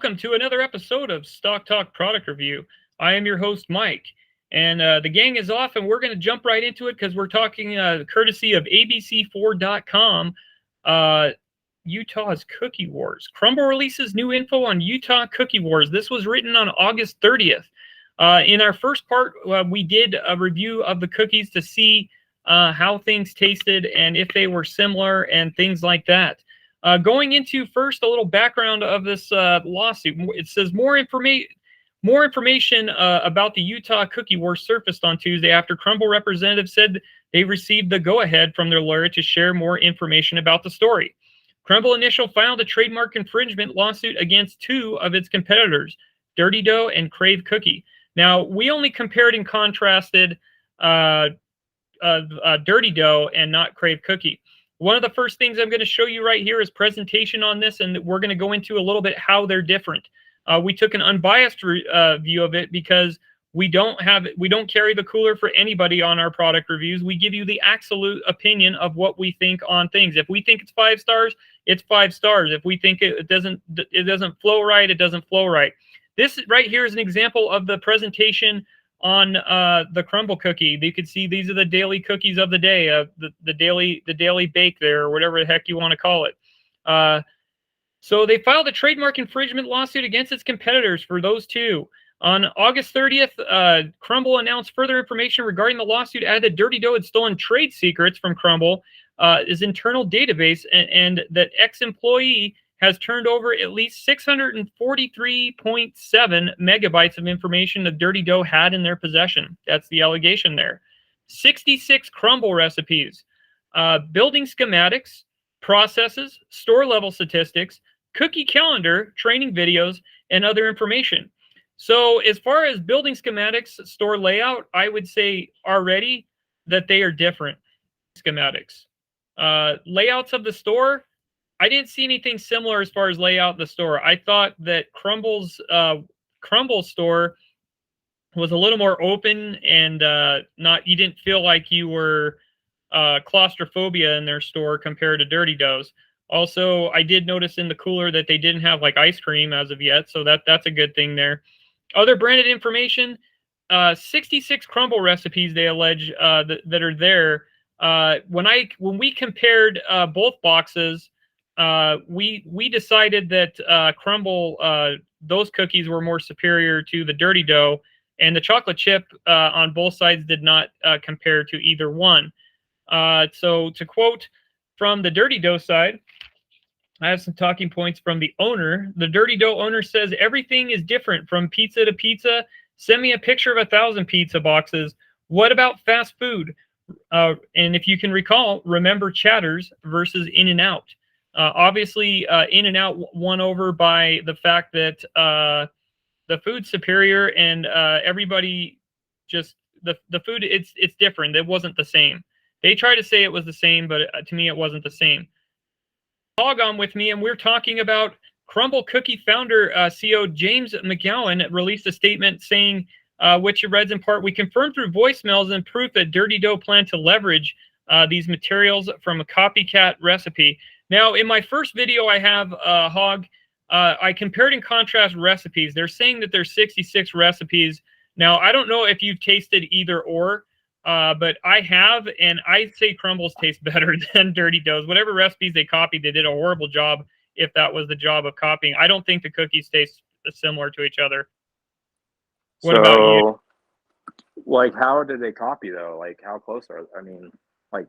welcome to another episode of Stock Talk Product Review. I am your host, Mike, and the gang is off, and we're going to jump right into it because we're talking courtesy of abc4.com, Utah's Cookie Wars. Crumble releases new info on Utah Cookie Wars. This was written on August 30th. In our first part, we did a review of the cookies to see how things tasted and if they were similar and things like that. Going into first a little background of this lawsuit, it says more information about the Utah Cookie Wars surfaced on Tuesday after Crumble representatives said they received the go-ahead from their lawyer to share more information about the story. Crumble initially filed a trademark infringement lawsuit against two of its competitors, Dirty Dough and Crave Cookie. Now, we only compared and contrasted Dirty Dough and not Crave Cookie. One of the first things I'm going to show you right here is presentation on this, and we're going to go into a little bit how they're different. We took an unbiased view of it because we don't carry the cooler for anybody on our product reviews. We give you the absolute opinion of what we think on things. If we think it's 5 stars, it's 5 stars. If we think it doesn't flow right, it doesn't flow right. This right here is an example of the presentation on the Crumble cookie. You can see these are the daily cookies of the day, the daily bake there, or whatever the heck you want to call it. So they filed a trademark infringement lawsuit against its competitors for those two. On August 30th, Crumble announced further information regarding the lawsuit, added that Dirty Dough had stolen trade secrets from Crumble, his internal database, and that ex-employee has turned over at least 643.7 megabytes of information that Dirty Dough had in their possession. That's the allegation there. 66 Crumble recipes, building schematics, processes, store-level statistics, cookie calendar, training videos, and other information. So as far as building schematics, store layout, I would say already that they are different schematics. Layouts of the store, I didn't see anything similar as far as layout in the store. I thought that Crumble store was a little more open and you didn't feel like you were claustrophobia in their store compared to Dirty Dough's. Also, I did notice in the cooler that they didn't have like ice cream as of yet, so that's a good thing there. Other branded information, 66 Crumble recipes they allege that are there. When we compared both boxes, we decided that Crumble, those cookies were more superior to the Dirty Dough, and the chocolate chip on both sides did not compare to either one. So to quote from the Dirty Dough side, I have some talking points from the owner. The Dirty Dough owner says, everything is different from pizza to pizza. Send me a picture of 1,000 pizza boxes. What about fast food? And if you can recall, remember Chatters versus In-N-Out. Obviously, In-N-Out won over by the fact that the food's superior, and everybody just the food it's different. It wasn't the same. They try to say it was the same, but to me it wasn't the same. Log on with me, and we're talking about Crumble Cookie founder CEO James McGowan released a statement saying, which reads in part, "We confirmed through voicemails and proof that Dirty Dough planned to leverage these materials from a copycat recipe." Now, in my first video I have, Hog, I compared and contrast recipes. They're saying that there's 66 recipes. Now, I don't know if you've tasted either or, but I have, and I say Crumbles taste better than Dirty Dough's. Whatever recipes they copied, they did a horrible job if that was the job of copying. I don't think the cookies taste similar to each other. What about you? Like, how did they copy, though? Like, how close are they? I mean, like,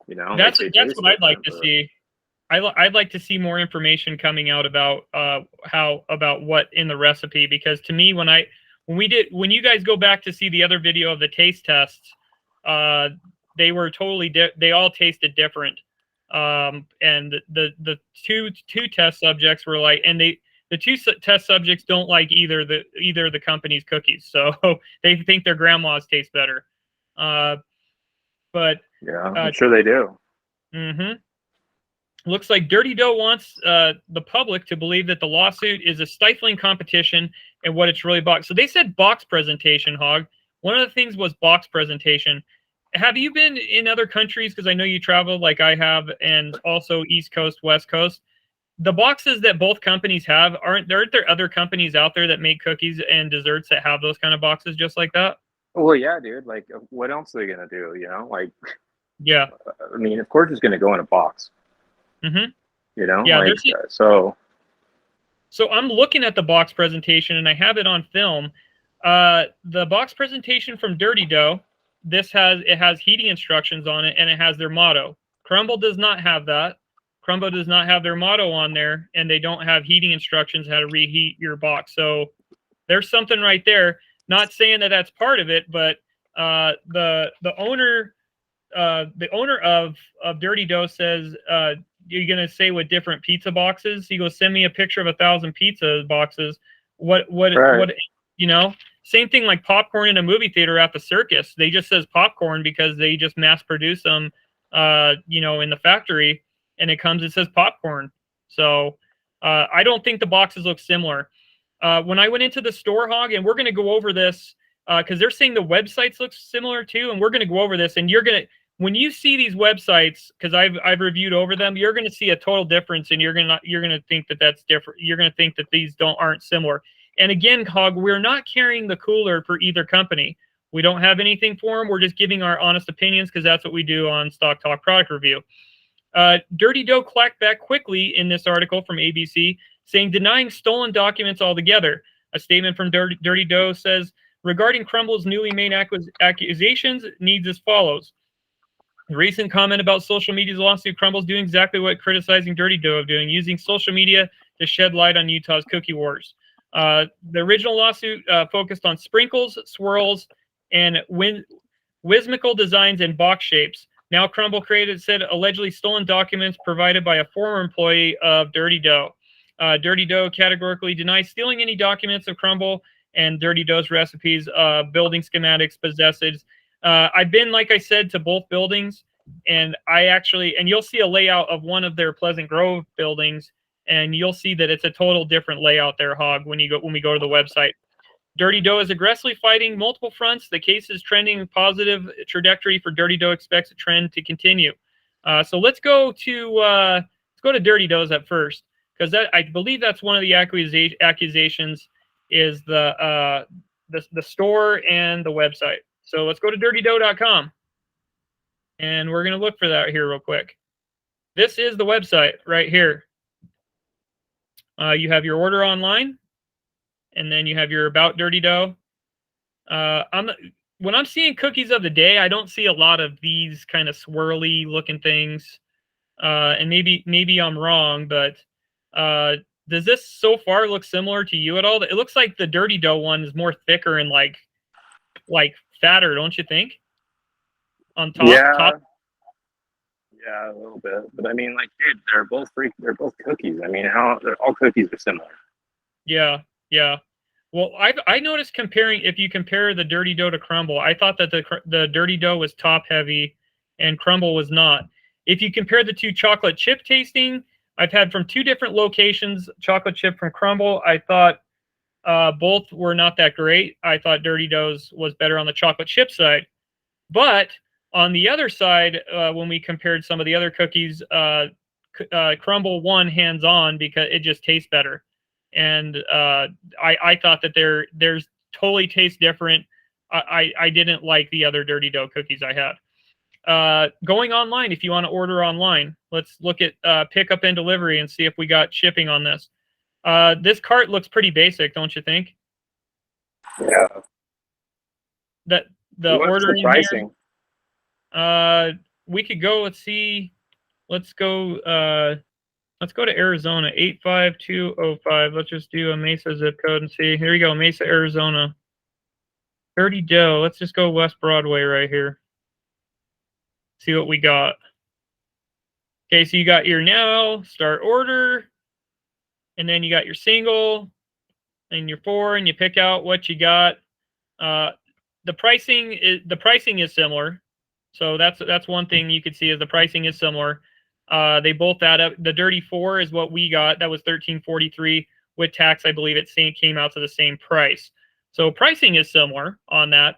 you know, that's what I'd like to see. I'd like to see more information coming out about what in the recipe, because to me, when you guys go back to see the other video of the taste tests, they were they all tasted different. And the two test subjects were like, and the two test subjects don't like either of the company's cookies, so they think their grandma's taste better. But yeah, I'm sure they do. Mm-hmm. Looks like Dirty Dough wants the public to believe that the lawsuit is a stifling competition and what it's really about. So they said box presentation, Hog. One of the things was box presentation. Have you been in other countries? Because I know you traveled like I have, and also East Coast, West Coast. the boxes that both companies have, aren't there other companies out there that make cookies and desserts that have those kind of boxes just like that? Well, yeah, dude. Like, what else are they gonna do? You know, like, Yeah. I mean, of course, it's gonna go in a box. Mm-hmm. You know, Yeah, like, so. So I'm looking at the box presentation, and I have it on film. The box presentation from Dirty Dough, it has heating instructions on it, and it has their motto. Crumble does not have that. Crumble does not have their motto on there, and they don't have heating instructions how to reheat your box. So there's something right there. Not saying that that's part of it, but the owner of Dirty Dough says, "You're gonna say with different pizza boxes?" He goes, "Send me a picture of 1,000 pizza boxes. Right. What? You know, same thing like popcorn in a movie theater at the circus. They just says popcorn because they just mass produce them, in the factory, and it says popcorn. So I don't think the boxes look similar. When I went into the store, Hog, and we're gonna go over this because they're saying the websites look similar too, and we're gonna go over this, and when you see these websites, because I've reviewed over them, you're going to see a total difference, and you're going to think that that's different. You're going to think that these aren't similar. And again, Hog, we're not carrying the cooler for either company. We don't have anything for them. We're just giving our honest opinions because that's what we do on Stock Talk Product Review. Dirty Dough clacked back quickly in this article from ABC, saying denying stolen documents altogether. A statement from Dirty Dough says, regarding Crumble's newly made accusations, needs as follows. The recent comment about social media's lawsuit, Crumble's doing exactly what criticizing Dirty Dough of doing, using social media to shed light on Utah's cookie wars. The original lawsuit focused on sprinkles, swirls, and whimsical designs and box shapes. Now Crumble created said allegedly stolen documents provided by a former employee of Dirty Dough. Dirty Dough categorically denies stealing any documents of Crumble and Dirty Dough's recipes, building schematics, possesses. I've been, like I said, to both buildings, and you'll see a layout of one of their Pleasant Grove buildings, and you'll see that it's a total different layout there, Hog, when we go to the website. Dirty Dough is aggressively fighting multiple fronts. The case is trending positive trajectory for Dirty Dough, expects a trend to continue. So let's go to Dirty Dough's at first, because I believe that's one of the accusations is the store and the website. So let's go to dirtydough.com, and we're going to look for that here real quick. This is the website right here. You have your order online, and then you have your about Dirty Dough. When I'm seeing cookies of the day, I don't see a lot of these kind of swirly looking things. And maybe I'm wrong, but does this so far look similar to you at all? It looks like the Dirty Dough one is more thicker and like fatter, don't you think? On top, Yeah, a little bit. But I mean, like, dude, they're both cookies. I mean, all cookies are similar. Yeah. Well, I noticed if you compare the Dirty Dough to Crumble, I thought that the Dirty Dough was top heavy and Crumble was not. If you compare the two chocolate chip tasting, I've had from two different locations, chocolate chip from Crumble. I thought both were not that great. I thought Dirty Dough's was better on the chocolate chip side. But on the other side, when we compared some of the other cookies, Crumble won hands on because it just tastes better. And I thought that there's totally taste different. I didn't like the other Dirty Dough cookies I had. Going online, if you want to order online, let's look at pickup and delivery and see if we got shipping on this. This cart looks pretty basic, don't you think? Yeah. The What's ordering the pricing? Here, we could go. Let's go to Arizona, 85205. Let's just do a Mesa zip code and see. Here we go, Mesa, Arizona. Dirty Dough. Let's just go West Broadway right here. See what we got. Okay, so you got your now start order, and then you got your single and your four, and you pick out what you got. The pricing is similar. So that's one thing you could see is the pricing is similar. They both add up. The Dirty 4 is what we got. That was $13.43 with tax. I believe it came out to the same price. So pricing is similar on that.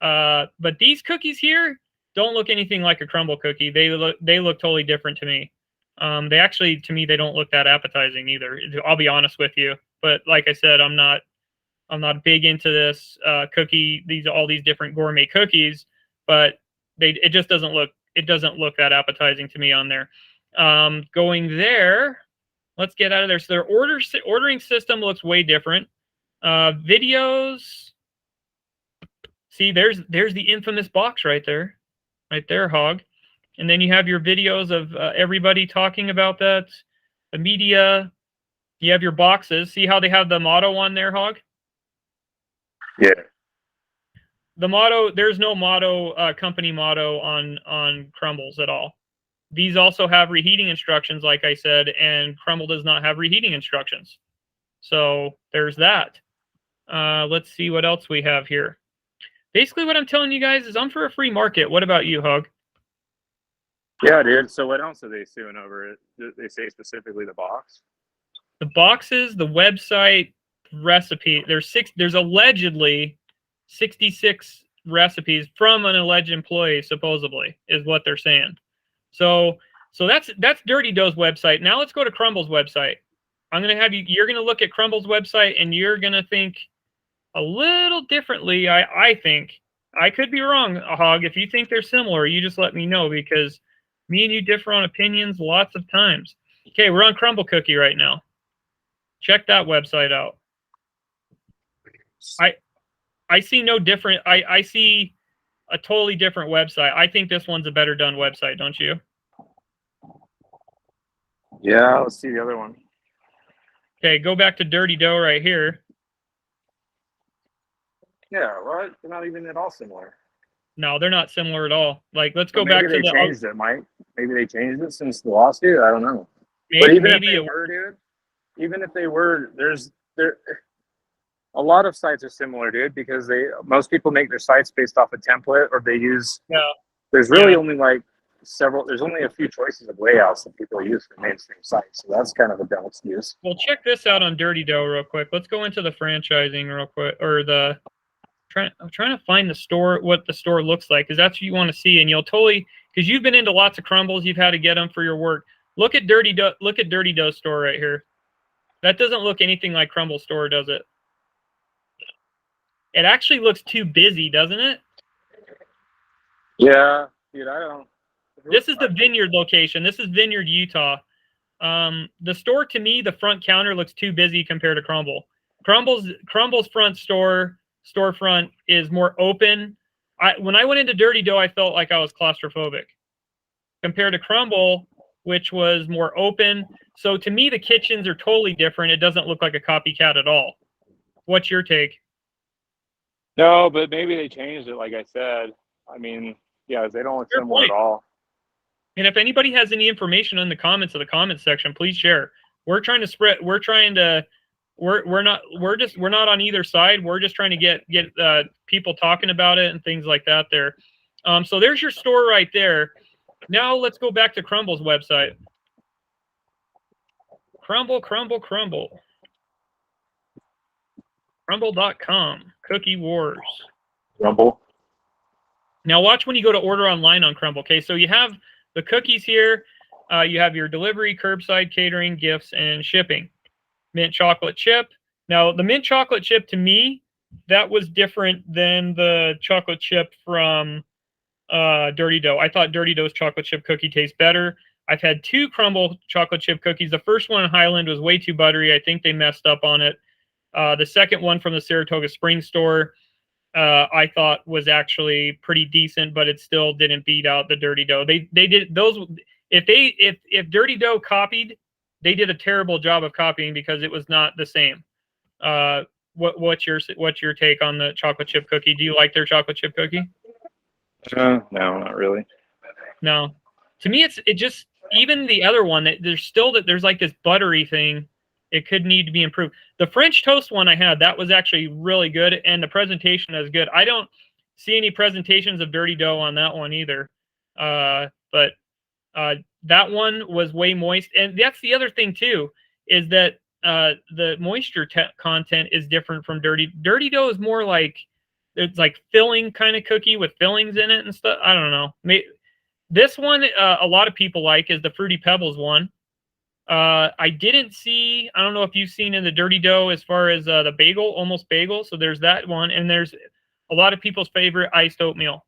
But these cookies here don't look anything like a Crumble cookie. They look totally different to me. They actually, to me, they don't look that appetizing either. I'll be honest with you. But like I said, I'm not big into this cookie. All these different gourmet cookies, but it just doesn't look that appetizing to me on there. Going there, let's get out of there. So their ordering system looks way different. Videos. See, there's the infamous box right there, Hog. And then you have your videos of everybody talking about that, the media. You have your boxes. See how they have the motto on there, Hog? Yeah. The motto, there's no motto, company motto on Crumbles at all. These also have reheating instructions, like I said, and Crumble does not have reheating instructions. So there's that. Let's see what else we have here. Basically, what I'm telling you guys is I'm for a free market. What about you, Hug? Yeah, dude. So what else are they suing over? It? They say specifically the box? The boxes, the website, recipe. There's allegedly 66 recipes from an alleged employee, supposedly, is what they're saying. So that's Dirty Dough's website. Now let's go to Crumble's website. You're gonna look at Crumble's website and you're gonna think a little differently. I think. I could be wrong, Hog. If you think they're similar, you just let me know, because me and you differ on opinions lots of times. Okay, we're on Crumble Cookie right now. Check that website out. I see no different. I see a totally different website. I think this one's a better done website, don't you? Yeah, let's see the other one. Okay, go back to Dirty Dough right here. Yeah, well, they're not even at all similar. No, they're not similar at all. Like, let's go back to maybe they changed it, Mike. Maybe they changed it since the lawsuit. I don't know. But even if they were, dude, even if they were, there's a lot of sites are similar, dude, because most people make their sites based off a template, or they use. Yeah. There's really only there's only a few choices of layouts that people use for mainstream sites, so that's kind of a dumb excuse. Well, check this out on Dirty Dough real quick. Let's go into the franchising real quick, or I'm trying to find the store, what the store looks like, because that's what you want to see, and you'll totally, because you've been into lots of Crumbles, you've had to get them for your work. Look at Dirty Dough store right here. That doesn't look anything like Crumble store, does it? It actually looks too busy, doesn't it? Yeah, dude, I don't. This is the Vineyard location. This is Vineyard, Utah. The store, to me, the front counter looks too busy compared to Crumble. Crumble's front storefront is more open. When I went into Dirty Dough, I felt like I was claustrophobic compared to Crumble, which was more open. So to me, the kitchens are totally different. It doesn't look like a copycat at all. What's your take? No, but maybe they changed it, like I said. I mean, yeah, they don't look similar at all. And if anybody has any information in the comments of the comments section, please share. We're trying to spread. We're not on either side. We're just trying to get people talking about it and things like that there. So there's your store right there. Now let's go back to Crumble's website. Crumble. Crumble.com. Cookie Wars. Crumble. Now watch when you go to order online on Crumble. Okay, so you have the cookies here. You have your delivery, curbside, catering, gifts, and shipping. Mint chocolate chip. Now, the mint chocolate chip, to me, that was different than the chocolate chip from Dirty Dough. I thought Dirty Dough's chocolate chip cookie tastes better. I've had 2 Crumble chocolate chip cookies. The first one in Highland was way too buttery. I think they messed up on it. The second one from the Saratoga Springs store, I thought was actually pretty decent, but it still didn't beat out the Dirty Dough. They did those. If Dirty Dough copied, they did a terrible job of copying, because it was not the same. What's your take on the chocolate chip cookie? Do you like their chocolate chip cookie? No, not really. No, to me, it just, even the other one, there's like this buttery thing. It could need to be improved. The French toast one I had, that was actually really good, and the presentation is good. I don't see any presentations of Dirty Dough on that one either. But that one was way moist. And that's the other thing too, is that the moisture content is different from Dirty Dough. Is more like, it's like filling kind of cookie with fillings in it and stuff. I don't know. This one, a lot of people like, is the Fruity Pebbles one. I didn't see, I don't know if you've seen in the Dirty Dough as far as the bagel, almost bagel. So there's that one. And there's a lot of people's favorite iced oatmeal.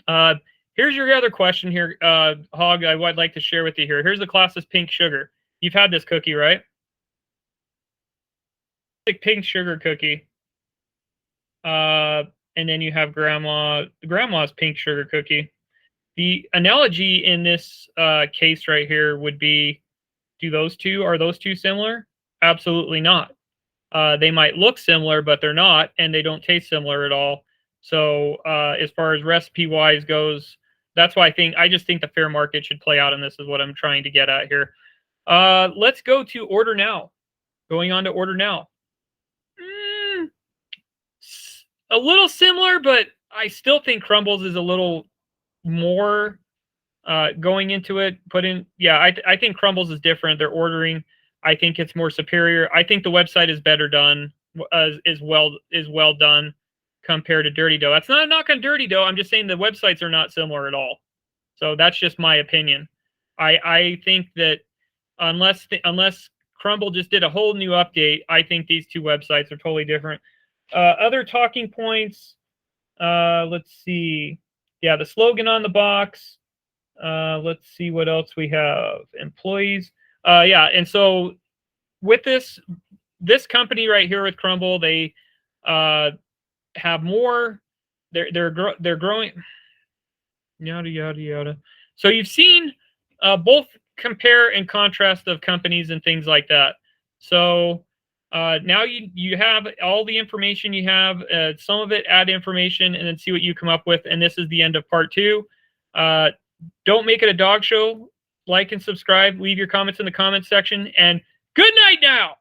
Here's your other question here, Hog, I would like to share with you here. Here's the Colossus Pink Sugar. You've had this cookie, right? Pink sugar cookie. And then you have grandma's pink sugar cookie. The analogy in this case right here would be, are those two similar? Absolutely not. They might look similar, but they're not, and they don't taste similar at all. So as far as recipe wise goes, that's why I just think the fair market should play out, and this is what I'm trying to get at here. Let's go to order now. Going on to order now. A little similar, but I still think Crumbles is a little more going into it. I think Crumbles is different. They're ordering. I think it's more superior. I think the website is better done, is well done compared to Dirty Dough. That's not a knock on Dirty Dough. I'm just saying the websites are not similar at all. So that's just my opinion. I think that unless Crumble just did a whole new update, I think these two websites are totally different. Other talking points. Let's see. Yeah, the slogan on the box. Let's see what else we have. Employees. Yeah, and so with this company right here with Crumble, they have more. They're growing. Yada yada yada. So you've seen both compare and contrast of companies and things like that. So now you have all the information you have. Some of it, add information, and then see what you come up with. And this is the end of part 2. Don't make it a dog show. Like and subscribe. Leave your comments in the comments section. And good night now.